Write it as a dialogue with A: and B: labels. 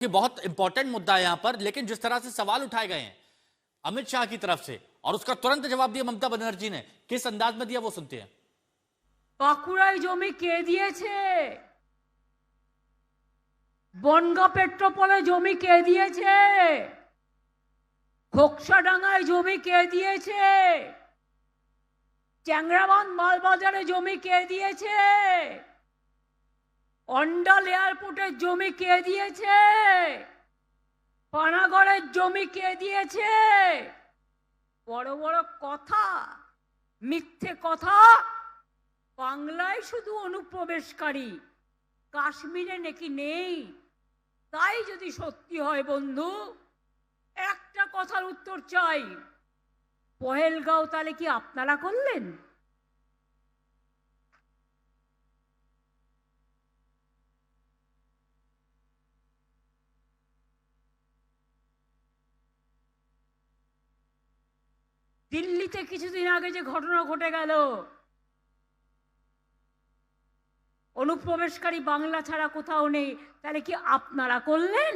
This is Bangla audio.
A: कि बहुत इंपॉर्टेंट मुद्दा है यहां पर, लेकिन जिस तरह से सवाल उठाए गए हैं अमित शाह की तरफ से और उसका तुरंत जवाब दिया ममता बनर्जी ने, किस अंदाज में दिया वो सुनते हैं।
B: বাঁকুড়ায় জমি কে দিয়েছে? বনগাঁ পেট্রোপোলে জমি কে দিয়েছে? খোকসাডাঙ্গায় জমি কে দিয়েছে? চ্যাংরাবান্ধ মালবাজারে জমি কে দিয়েছে? অন্ডাল এয়ারপোর্টের জমি কে দিয়েছে? পানাগড়ের জমি কে দিয়েছে? বড় বড় কথা, মিথ্যে কথা। বাংলায় শুধু অনুপ্রবেশকারী, কাশ্মীরে নাকি নেই। তাই যদি সত্যি হয় বন্ধু, একটা কথার উত্তর চাই, পহেলগাঁও তাহলে কি আপনারা করলেন? দিল্লিতে কিছুদিন আগে যে ঘটনা ঘটে গেল, অনুপ্রবেশকারী বাংলা ছাড়া কোথাও নেই, তাহলে কি আপনারা করলেন?